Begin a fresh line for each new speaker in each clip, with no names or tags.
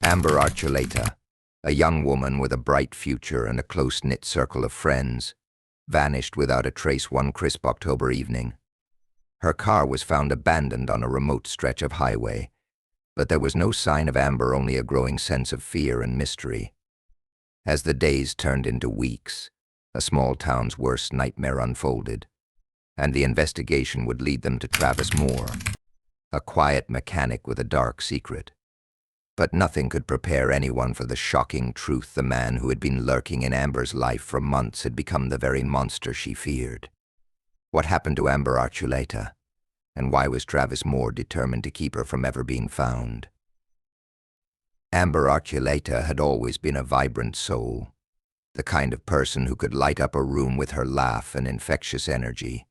Amber Archuleta, a young woman with a bright future and a close-knit circle of friends, vanished without a trace one crisp October evening. Her car was found abandoned on a remote stretch of highway, but there was no sign of Amber, only a growing sense of fear and mystery. As the days turned into weeks, a small town's worst nightmare unfolded, and the investigation would lead them to Travis Moore, a quiet mechanic with a dark secret. But nothing could prepare anyone for the shocking truth. The man who had been lurking in Amber's life for months had become the very monster she feared. What happened to Amber Archuleta, and why was Travis Moore determined to keep her from ever being found? Amber Archuleta had always been a vibrant soul, the kind of person who could light up a room with her laugh and infectious energy.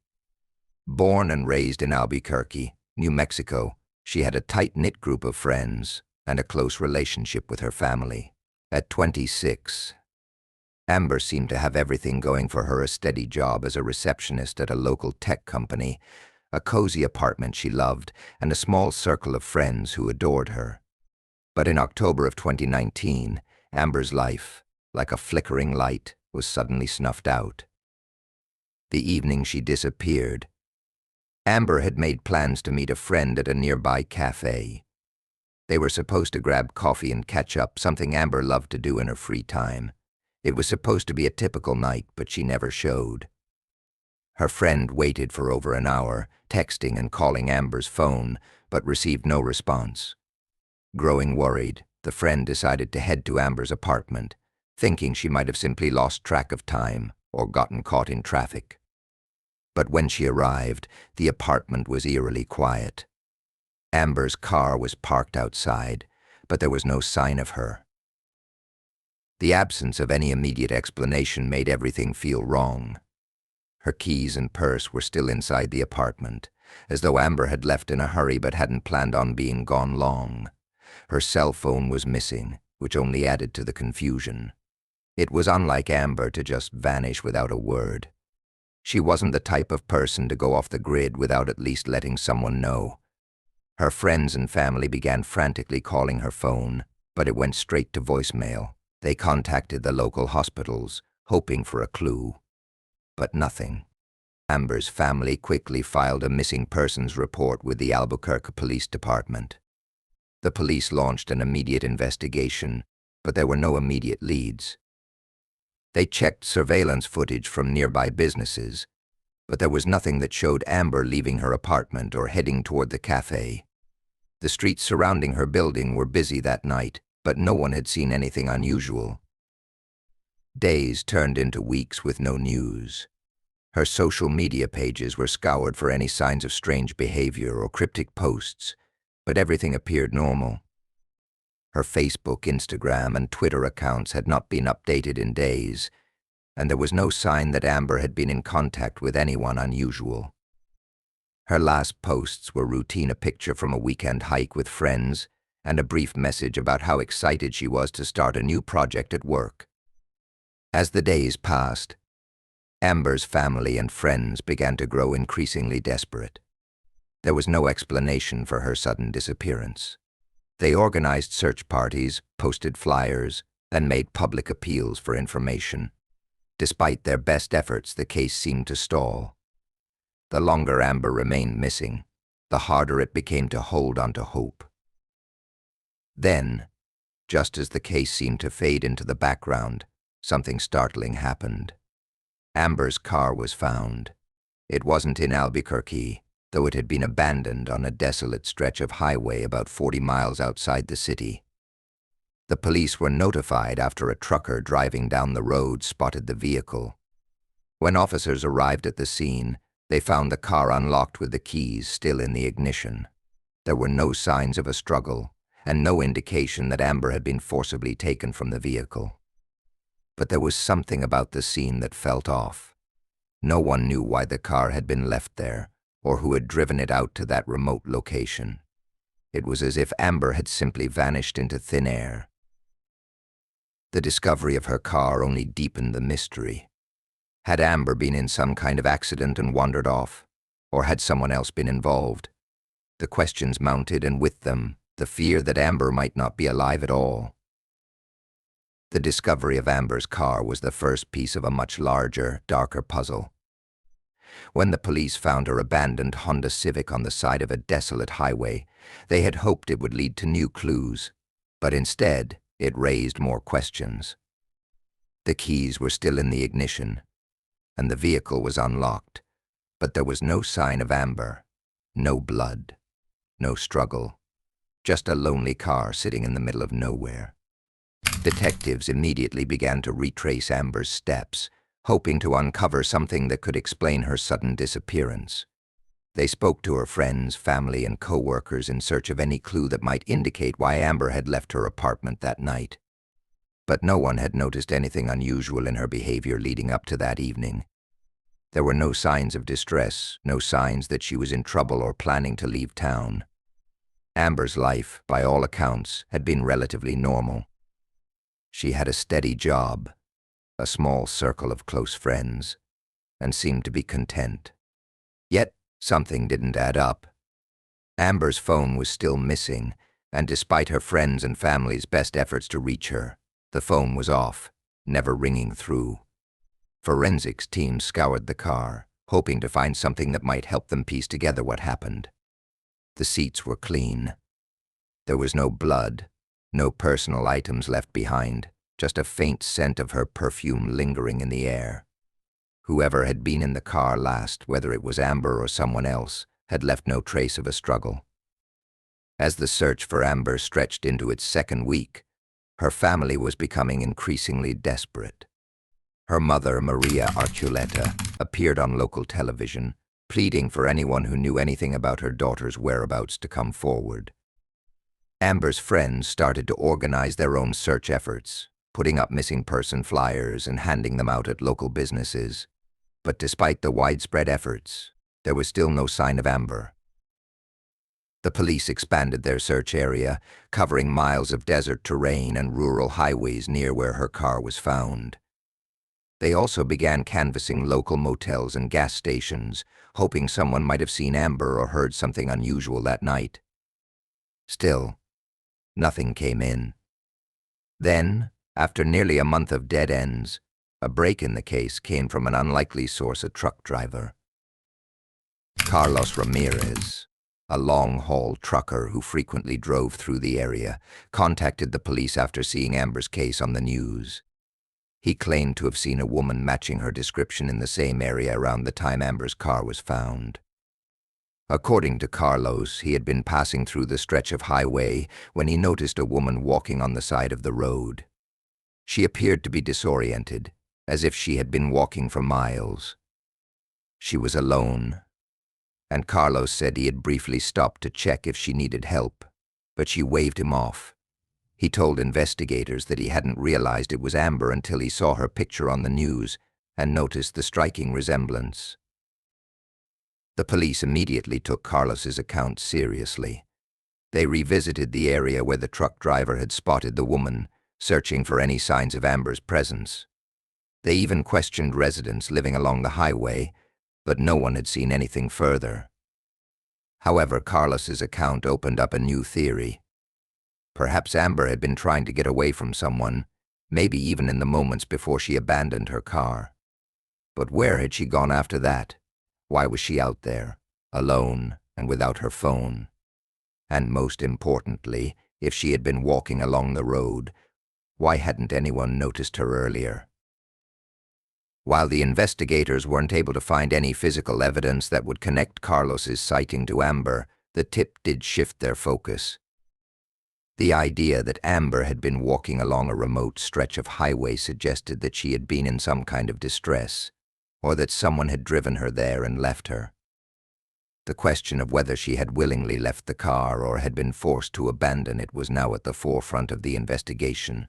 Born and raised in Albuquerque, New Mexico, she had a tight-knit group of friends and a close relationship with her family. At 26, Amber seemed to have everything going for her: a steady job as a receptionist at a local tech company, a cozy apartment she loved, and a small circle of friends who adored her. But in October of 2019, Amber's life, like a flickering light, was suddenly snuffed out. The evening she disappeared, Amber had made plans to meet a friend at a nearby cafe. They were supposed to grab coffee and catch up, something Amber loved to do in her free time. It was supposed to be a typical night, but she never showed. Her friend waited for over an hour, texting and calling Amber's phone, but received no response. Growing worried, the friend decided to head to Amber's apartment, thinking she might have simply lost track of time or gotten caught in traffic. But when she arrived, the apartment was eerily quiet. Amber's car was parked outside, but there was no sign of her. The absence of any immediate explanation made everything feel wrong. Her keys and purse were still inside the apartment, as though Amber had left in a hurry but hadn't planned on being gone long. Her cell phone was missing, which only added to the confusion. It was unlike Amber to just vanish without a word. She wasn't the type of person to go off the grid without at least letting someone know. Her friends and family began frantically calling her phone, but it went straight to voicemail. They contacted the local hospitals, hoping for a clue. But nothing. Amber's family quickly filed a missing persons report with the Albuquerque Police Department. The police launched an immediate investigation, but there were no immediate leads. They checked surveillance footage from nearby businesses, but there was nothing that showed Amber leaving her apartment or heading toward the cafe. The streets surrounding her building were busy that night, but no one had seen anything unusual. Days turned into weeks with no news. Her social media pages were scoured for any signs of strange behavior or cryptic posts, but everything appeared normal. Her Facebook, Instagram, and Twitter accounts had not been updated in days, and there was no sign that Amber had been in contact with anyone unusual. Her last posts were routine: a picture from a weekend hike with friends, and a brief message about how excited she was to start a new project at work. As the days passed, Amber's family and friends began to grow increasingly desperate. There was no explanation for her sudden disappearance. They organized search parties, posted flyers, and made public appeals for information. Despite their best efforts, the case seemed to stall. The longer Amber remained missing, the harder it became to hold on to hope. Then, just as the case seemed to fade into the background, something startling happened. Amber's car was found. It wasn't in Albuquerque, though it had been abandoned on a desolate stretch of highway about 40 miles outside the city. The police were notified after a trucker driving down the road spotted the vehicle. When officers arrived at the scene, they found the car unlocked with the keys still in the ignition. There were no signs of a struggle, and no indication that Amber had been forcibly taken from the vehicle. But there was something about the scene that felt off. No one knew why the car had been left there, or who had driven it out to that remote location. It was as if Amber had simply vanished into thin air. The discovery of her car only deepened the mystery. Had Amber been in some kind of accident and wandered off, or had someone else been involved? The questions mounted, and with them, the fear that Amber might not be alive at all. The discovery of Amber's car was the first piece of a much larger, darker puzzle. When the police found her abandoned Honda Civic on the side of a desolate highway, they had hoped it would lead to new clues, but instead, it raised more questions. The keys were still in the ignition, and the vehicle was unlocked, but there was no sign of Amber, no blood, no struggle, just a lonely car sitting in the middle of nowhere. Detectives immediately began to retrace Amber's steps, hoping to uncover something that could explain her sudden disappearance. They spoke to her friends, family, and co-workers in search of any clue that might indicate why Amber had left her apartment that night. But no one had noticed anything unusual in her behavior leading up to that evening. There were no signs of distress, no signs that she was in trouble or planning to leave town. Amber's life, by all accounts, had been relatively normal. She had a steady job, a small circle of close friends, and seemed to be content. Yet, something didn't add up. Amber's phone was still missing, and despite her friends' and family's best efforts to reach her, the phone was off, never ringing through. Forensics teams scoured the car, hoping to find something that might help them piece together what happened. The seats were clean. There was no blood, no personal items left behind, just a faint scent of her perfume lingering in the air. Whoever had been in the car last, whether it was Amber or someone else, had left no trace of a struggle. As the search for Amber stretched into its second week, her family was becoming increasingly desperate. Her mother, Maria Archuleta, appeared on local television, pleading for anyone who knew anything about her daughter's whereabouts to come forward. Amber's friends started to organize their own search efforts, putting up missing person flyers and handing them out at local businesses. But despite the widespread efforts, there was still no sign of Amber. The police expanded their search area, covering miles of desert terrain and rural highways near where her car was found. They also began canvassing local motels and gas stations, hoping someone might have seen Amber or heard something unusual that night. Still, nothing came in. Then, after nearly a month of dead ends, a break in the case came from an unlikely source, a truck driver. Carlos Ramirez, a long-haul trucker who frequently drove through the area, contacted the police after seeing Amber's case on the news. He claimed to have seen a woman matching her description in the same area around the time Amber's car was found. According to Carlos, he had been passing through the stretch of highway when he noticed a woman walking on the side of the road. She appeared to be disoriented, as if she had been walking for miles. She was alone, and Carlos said he had briefly stopped to check if she needed help, but she waved him off. He told investigators that he hadn't realized it was Amber until he saw her picture on the news and noticed the striking resemblance. The police immediately took Carlos's account seriously. They revisited the area where the truck driver had spotted the woman, searching for any signs of Amber's presence. They even questioned residents living along the highway, but no one had seen anything further. However, Carlos's account opened up a new theory. Perhaps Amber had been trying to get away from someone, maybe even in the moments before she abandoned her car. But where had she gone after that? Why was she out there, alone and without her phone? And most importantly, if she had been walking along the road, why hadn't anyone noticed her earlier? While the investigators weren't able to find any physical evidence that would connect Carlos's sighting to Amber, the tip did shift their focus. The idea that Amber had been walking along a remote stretch of highway suggested that she had been in some kind of distress, or that someone had driven her there and left her. The question of whether she had willingly left the car or had been forced to abandon it was now at the forefront of the investigation.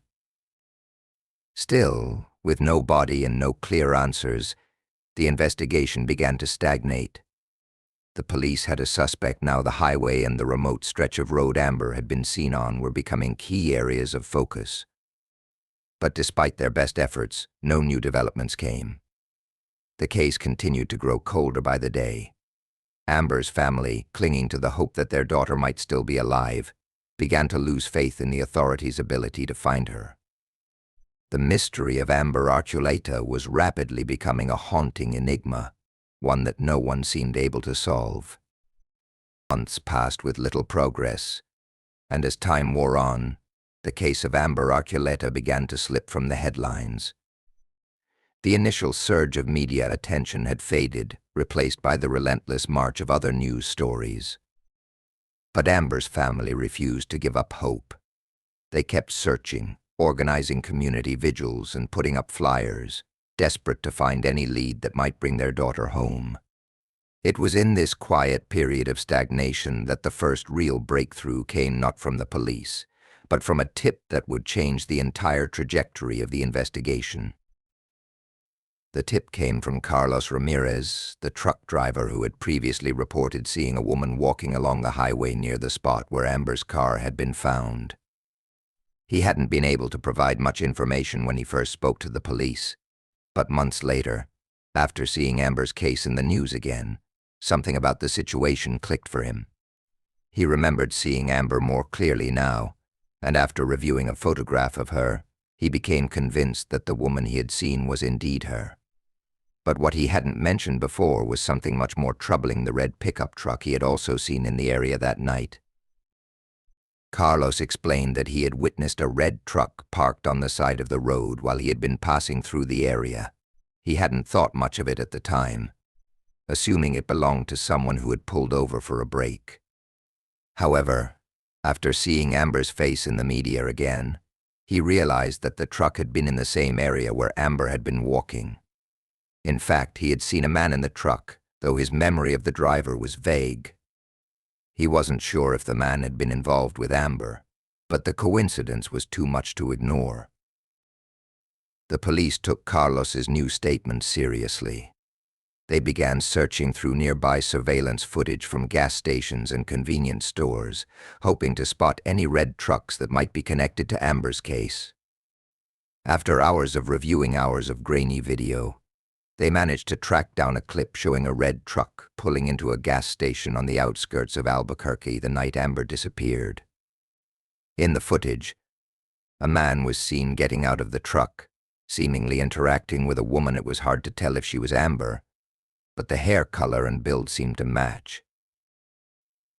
Still, with no body and no clear answers, the investigation began to stagnate. The police had a suspect now. The highway and the remote stretch of road Amber had been seen on were becoming key areas of focus. But despite their best efforts, no new developments came. The case continued to grow colder by the day. Amber's family, clinging to the hope that their daughter might still be alive, began to lose faith in the authorities' ability to find her. The mystery of Amber Archuleta was rapidly becoming a haunting enigma, one that no one seemed able to solve. Months passed with little progress, and as time wore on, the case of Amber Archuleta began to slip from the headlines. The initial surge of media attention had faded, replaced by the relentless march of other news stories. But Amber's family refused to give up hope. They kept searching, organizing community vigils and putting up flyers, desperate to find any lead that might bring their daughter home. It was in this quiet period of stagnation that the first real breakthrough came, not from the police, but from a tip that would change the entire trajectory of the investigation. The tip came from Carlos Ramirez, the truck driver who had previously reported seeing a woman walking along the highway near the spot where Amber's car had been found. He hadn't been able to provide much information when he first spoke to the police, but months later, after seeing Amber's case in the news again, something about the situation clicked for him. He remembered seeing Amber more clearly now, and after reviewing a photograph of her, he became convinced that the woman he had seen was indeed her. But what he hadn't mentioned before was something much more troubling: the red pickup truck he had also seen in the area that night. Carlos explained that he had witnessed a red truck parked on the side of the road while he had been passing through the area. He hadn't thought much of it at the time, assuming it belonged to someone who had pulled over for a break. However, after seeing Amber's face in the media again, he realized that the truck had been in the same area where Amber had been walking. In fact, he had seen a man in the truck, though his memory of the driver was vague. He wasn't sure if the man had been involved with Amber, but the coincidence was too much to ignore. The police took Carlos's new statement seriously. They began searching through nearby surveillance footage from gas stations and convenience stores, hoping to spot any red trucks that might be connected to Amber's case. After hours of reviewing hours of grainy video, they managed to track down a clip showing a red truck pulling into a gas station on the outskirts of Albuquerque the night Amber disappeared. In the footage, a man was seen getting out of the truck, seemingly interacting with a woman. It was hard to tell if she was Amber, but the hair color and build seemed to match.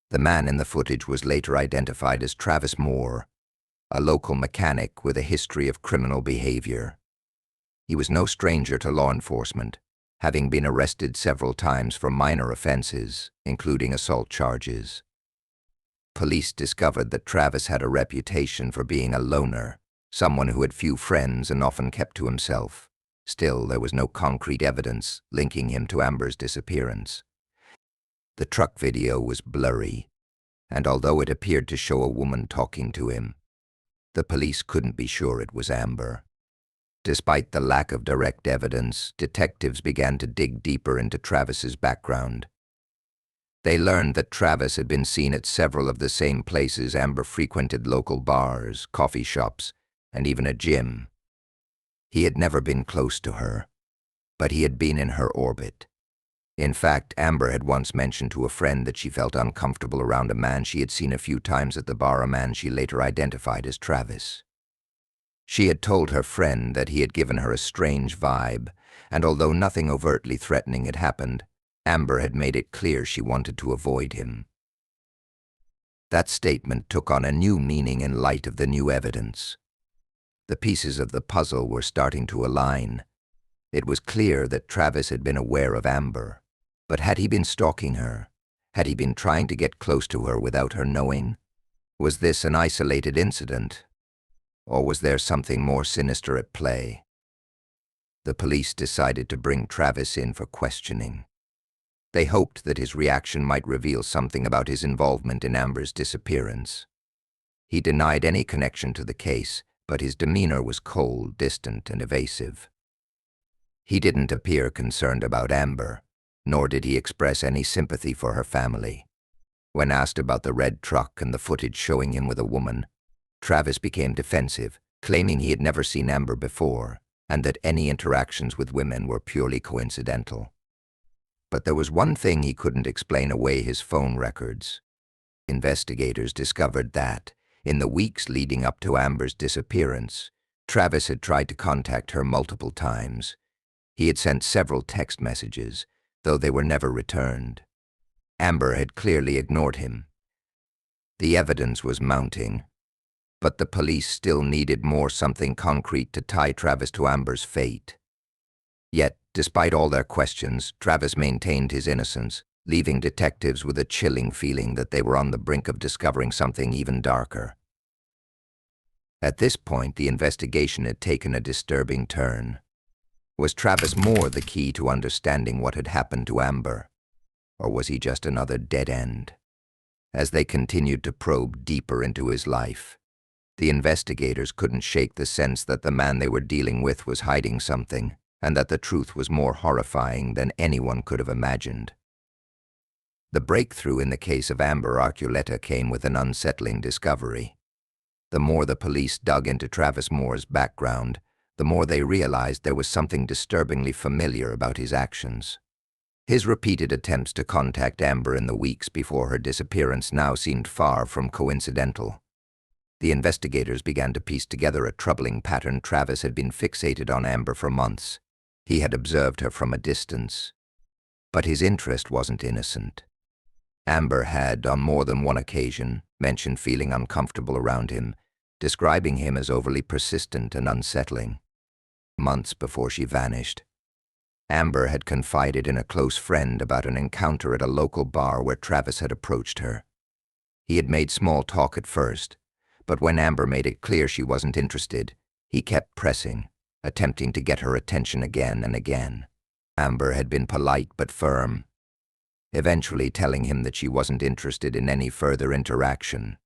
The man in the footage was later identified as Travis Moore, a local mechanic with a history of criminal behavior. He was no stranger to law enforcement, having been arrested several times for minor offenses, including assault charges. Police discovered that Travis had a reputation for being a loner, someone who had few friends and often kept to himself. Still, there was no concrete evidence linking him to Amber's disappearance. The truck video was blurry, and although it appeared to show a woman talking to him, the police couldn't be sure it was Amber. Despite the lack of direct evidence, detectives began to dig deeper into Travis's background. They learned that Travis had been seen at several of the same places Amber frequented: local bars, coffee shops, and even a gym. He had never been close to her, but he had been in her orbit. In fact, Amber had once mentioned to a friend that she felt uncomfortable around a man she had seen a few times at the bar, a man she later identified as Travis. She had told her friend that he had given her a strange vibe, and although nothing overtly threatening had happened, Amber had made it clear she wanted to avoid him. That statement took on a new meaning in light of the new evidence. The pieces of the puzzle were starting to align. It was clear that Travis had been aware of Amber, but had he been stalking her? Had he been trying to get close to her without her knowing? Was this an isolated incident? Or was there something more sinister at play? The police decided to bring Travis in for questioning. They hoped that his reaction might reveal something about his involvement in Amber's disappearance. He denied any connection to the case, but his demeanor was cold, distant, and evasive. He didn't appear concerned about Amber, nor did he express any sympathy for her family. When asked about the red truck and the footage showing him with a woman, Travis became defensive, claiming he had never seen Amber before and that any interactions with women were purely coincidental. But there was one thing he couldn't explain away: his phone records. Investigators discovered that, In the weeks leading up to Amber's disappearance, Travis had tried to contact her multiple times. He had sent several text messages, though they were never returned. Amber had clearly ignored him. The evidence was mounting, but the police still needed something concrete to tie Travis to Amber's fate. Yet, despite all their questions, Travis maintained his innocence, leaving detectives with a chilling feeling that they were on the brink of discovering something even darker. At this point, the investigation had taken a disturbing turn. Was Travis Moore the key to understanding what had happened to Amber? Or was he just another dead end? As they continued to probe deeper into his life, the investigators couldn't shake the sense that the man they were dealing with was hiding something, and that the truth was more horrifying than anyone could have imagined. The breakthrough in the case of Amber Archuleta came with an unsettling discovery. The more the police dug into Travis Moore's background, the more they realized there was something disturbingly familiar about his actions. His repeated attempts to contact Amber in the weeks before her disappearance now seemed far from coincidental. The investigators began to piece together a troubling pattern. Travis had been fixated on Amber for months. He had observed her from a distance. But his interest wasn't innocent. Amber had, on more than one occasion, mentioned feeling uncomfortable around him, describing him as overly persistent and unsettling. Months before she vanished, Amber had confided in a close friend about an encounter at a local bar where Travis had approached her. He had made small talk at first, but when Amber made it clear she wasn't interested, he kept pressing, attempting to get her attention again and again. Amber had been polite but firm, eventually telling him that she wasn't interested in any further interaction.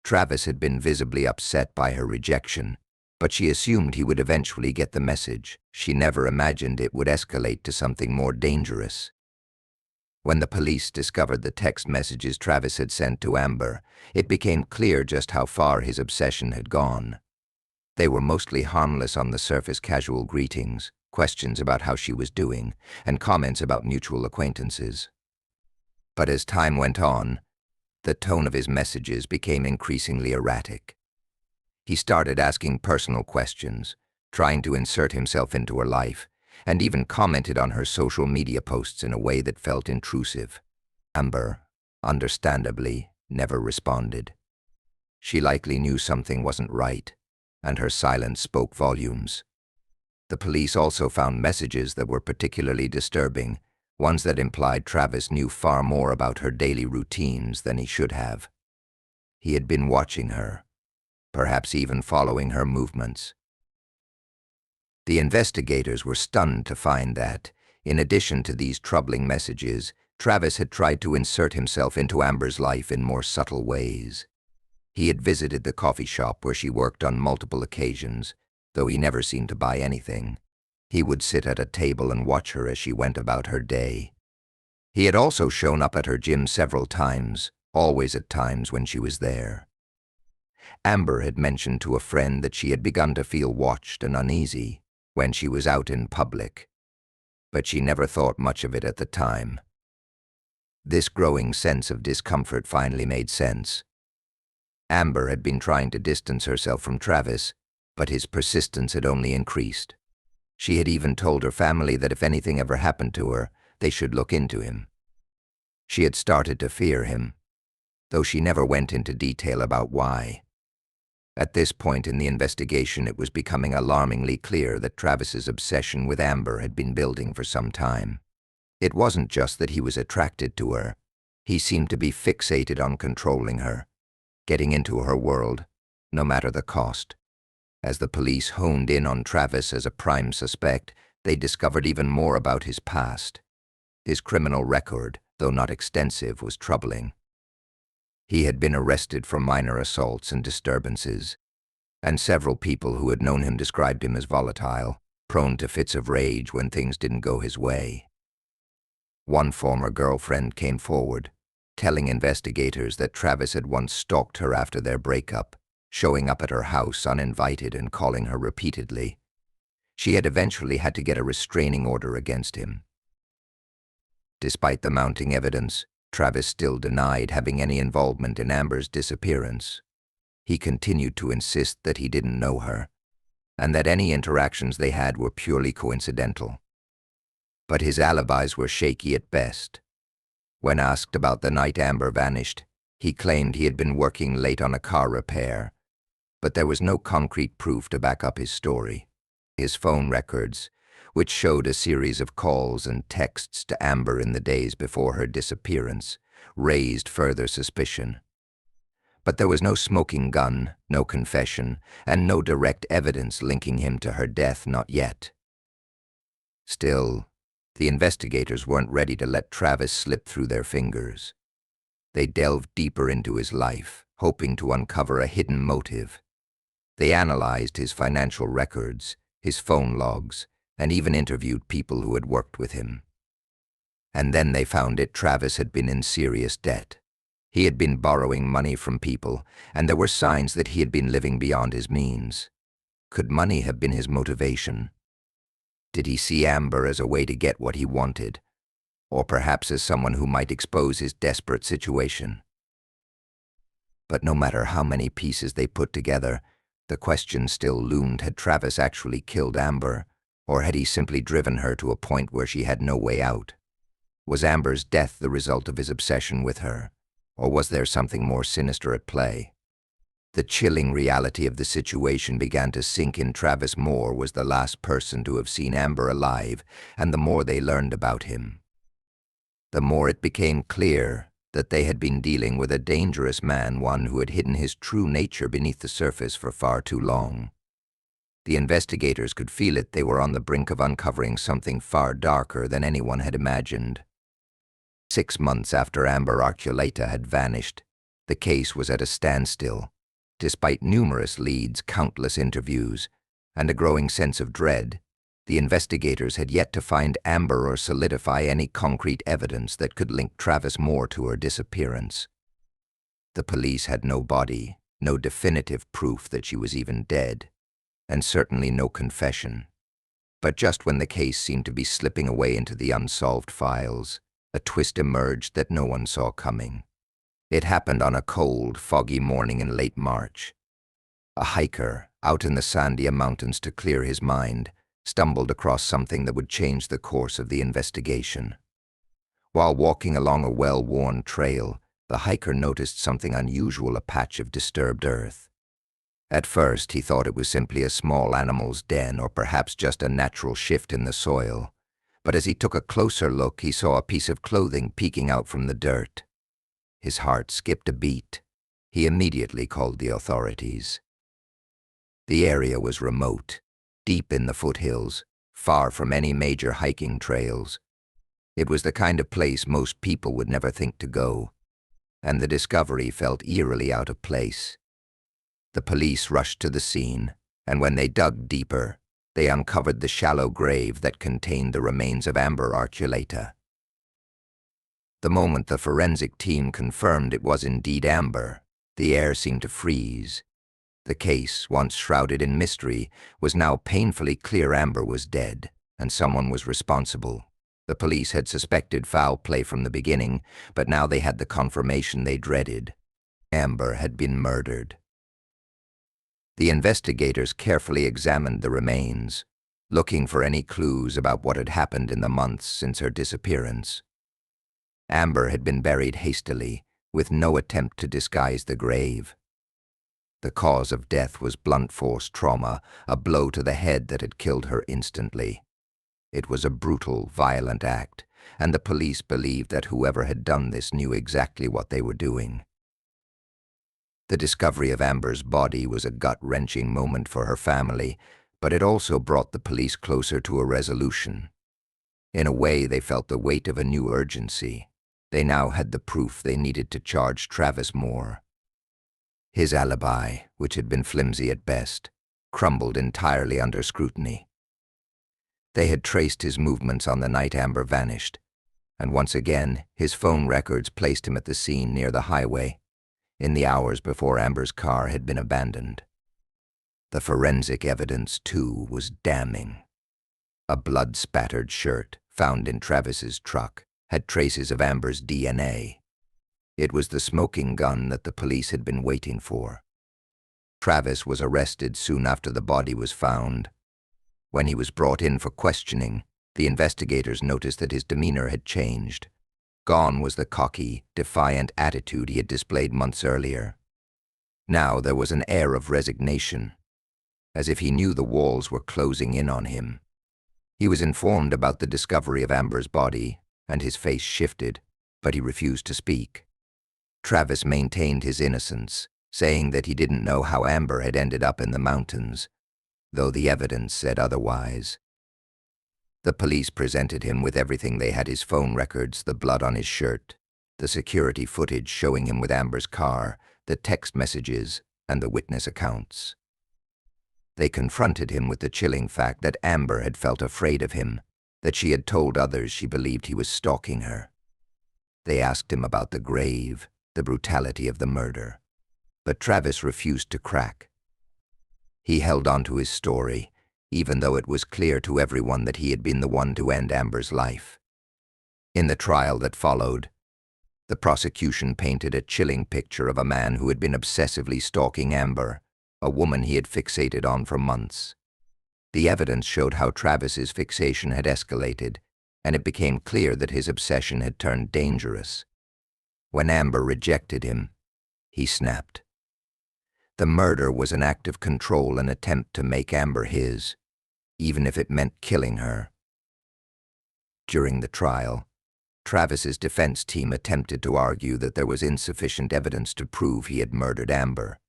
Travis had been visibly upset by her rejection, but she assumed he would eventually get the message. She never imagined it would escalate to something more dangerous. When the police discovered the text messages Travis had sent to Amber, it became clear just how far his obsession had gone. They were mostly harmless on the surface, casual greetings, questions about how she was doing, and comments about mutual acquaintances. But as time went on, the tone of his messages became increasingly erratic. He started asking personal questions, trying to insert himself into her life, and even commented on her social media posts in a way that felt intrusive. Amber, understandably, never responded. She likely knew something wasn't right, and her silence spoke volumes. The police also found messages that were particularly disturbing, ones that implied Travis knew far more about her daily routines than he should have. He had been watching her, perhaps even following her movements. The investigators were stunned to find that, in addition to these troubling messages, Travis had tried to insert himself into Amber's life in more subtle ways. He had visited the coffee shop where she worked on multiple occasions, though he never seemed to buy anything. He would sit at a table and watch her as she went about her day. He had also shown up at her gym several times, always at times when she was there. Amber had mentioned to a friend that she had begun to feel watched and uneasy when she was out in public, but she never thought much of it at the time. This growing sense of discomfort finally made sense. Amber had been trying to distance herself from Travis, but his persistence had only increased. She had even told her family that if anything ever happened to her, they should look into him. She had started to fear him, though she never went into detail about why. At this point in the investigation, it was becoming alarmingly clear that Travis's obsession with Amber had been building for some time. It wasn't just that he was attracted to her. He seemed to be fixated on controlling her, getting into her world, no matter the cost. As the police honed in on Travis as a prime suspect, they discovered even more about his past. His criminal record, though not extensive, was troubling. He had been arrested for minor assaults and disturbances, and several people who had known him described him as volatile, prone to fits of rage when things didn't go his way. One former girlfriend came forward, telling investigators that Travis had once stalked her after their breakup, showing up at her house uninvited and calling her repeatedly. She had eventually had to get a restraining order against him. Despite the mounting evidence, Travis still denied having any involvement in Amber's disappearance. He continued to insist that he didn't know her, and that any interactions they had were purely coincidental. But his alibis were shaky at best. When asked about the night Amber vanished, he claimed he had been working late on a car repair, but there was no concrete proof to back up his story. His phone records, which showed a series of calls and texts to Amber in the days before her disappearance, raised further suspicion. But there was no smoking gun, no confession, and no direct evidence linking him to her death, not yet. Still, the investigators weren't ready to let Travis slip through their fingers. They delved deeper into his life, hoping to uncover a hidden motive. They analyzed his financial records, his phone logs, and even interviewed people who had worked with him. And then they found Travis had been in serious debt. He had been borrowing money from people, and there were signs that he had been living beyond his means. Could money have been his motivation? Did he see Amber as a way to get what he wanted, or perhaps as someone who might expose his desperate situation? But no matter how many pieces they put together, the question still loomed: had Travis actually killed Amber, or had he simply driven her to a point where she had no way out? Was Amber's death the result of his obsession with her, or was there something more sinister at play? The chilling reality of the situation began to sink in. Travis Moore was the last person to have seen Amber alive, and the more they learned about him, the more it became clear that they had been dealing with a dangerous man, one who had hidden his true nature beneath the surface for far too long. The investigators could feel it. They were on the brink of uncovering something far darker than anyone had imagined. 6 months after Amber Archuleta had vanished, the case was at a standstill. Despite numerous leads, countless interviews, and a growing sense of dread, the investigators had yet to find Amber or solidify any concrete evidence that could link Travis Moore to her disappearance. The police had no body, no definitive proof that she was even dead, and certainly no confession. But just when the case seemed to be slipping away into the unsolved files, a twist emerged that no one saw coming. It happened on a cold, foggy morning in late March. A hiker, out in the Sandia Mountains to clear his mind, stumbled across something that would change the course of the investigation. While walking along a well-worn trail, the hiker noticed something unusual: a patch of disturbed earth. At first, he thought it was simply a small animal's den, or perhaps just a natural shift in the soil. But as he took a closer look, he saw a piece of clothing peeking out from the dirt. His heart skipped a beat. He immediately called the authorities. The area was remote, deep in the foothills, far from any major hiking trails. It was the kind of place most people would never think to go, and the discovery felt eerily out of place. The police rushed to the scene, and when they dug deeper, they uncovered the shallow grave that contained the remains of Amber Archuleta. The moment the forensic team confirmed it was indeed Amber, the air seemed to freeze. The case, once shrouded in mystery, was now painfully clear. Amber was dead, and someone was responsible. The police had suspected foul play from the beginning, but now they had the confirmation they dreaded. Amber had been murdered. The investigators carefully examined the remains, looking for any clues about what had happened in the months since her disappearance. Amber had been buried hastily, with no attempt to disguise the grave. The cause of death was blunt force trauma, a blow to the head that had killed her instantly. It was a brutal, violent act, and the police believed that whoever had done this knew exactly what they were doing. The discovery of Amber's body was a gut-wrenching moment for her family, but it also brought the police closer to a resolution. In a way, they felt the weight of a new urgency. They now had the proof they needed to charge Travis Moore. His alibi, which had been flimsy at best, crumbled entirely under scrutiny. They had traced his movements on the night Amber vanished, and once again, his phone records placed him at the scene near the highway, in the hours before Amber's car had been abandoned. The forensic evidence, too, was damning. A blood-spattered shirt, found in Travis's truck, had traces of Amber's DNA. It was the smoking gun that the police had been waiting for. Travis was arrested soon after the body was found. When he was brought in for questioning, the investigators noticed that his demeanor had changed. Gone was the cocky, defiant attitude he had displayed months earlier. Now there was an air of resignation, as if he knew the walls were closing in on him. He was informed about the discovery of Amber's body, and his face shifted, but he refused to speak. Travis maintained his innocence, saying that he didn't know how Amber had ended up in the mountains, though the evidence said otherwise. The police presented him with everything. They had his phone records, the blood on his shirt, the security footage showing him with Amber's car, the text messages, and the witness accounts. They confronted him with the chilling fact that Amber had felt afraid of him, that she had told others she believed he was stalking her. They asked him about the grave, the brutality of the murder, but Travis refused to crack. He held on to his story, even though it was clear to everyone that he had been the one to end Amber's life. In the trial that followed, the prosecution painted a chilling picture of a man who had been obsessively stalking Amber, a woman he had fixated on for months. The evidence showed how Travis's fixation had escalated, and it became clear that his obsession had turned dangerous. When Amber rejected him, he snapped. The murder was an act of control, an attempt to make Amber his, even if it meant killing her. During the trial, Travis's defense team attempted to argue that there was insufficient evidence to prove he had murdered Amber,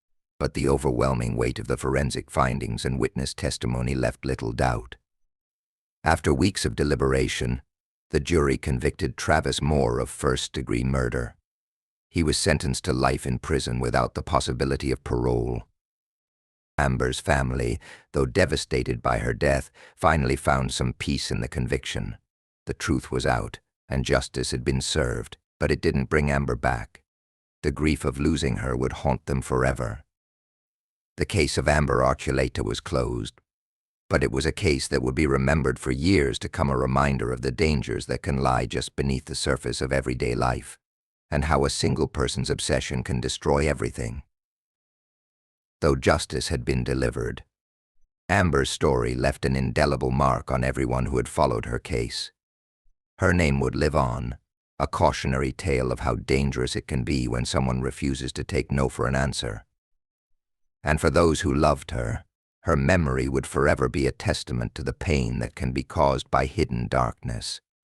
but the overwhelming weight of the forensic findings and witness testimony left little doubt. After weeks of deliberation, the jury convicted Travis Moore of first-degree murder. He was sentenced to life in prison without the possibility of parole. Amber's family, though devastated by her death, finally found some peace in the conviction. The truth was out, and justice had been served, but it didn't bring Amber back. The grief of losing her would haunt them forever. The case of Amber Archuleta was closed, but it was a case that would be remembered for years to come, a reminder of the dangers that can lie just beneath the surface of everyday life, and how a single person's obsession can destroy everything. Though justice had been delivered, Amber's story left an indelible mark on everyone who had followed her case. Her name would live on, a cautionary tale of how dangerous it can be when someone refuses to take no for an answer. And for those who loved her, her memory would forever be a testament to the pain that can be caused by hidden darkness.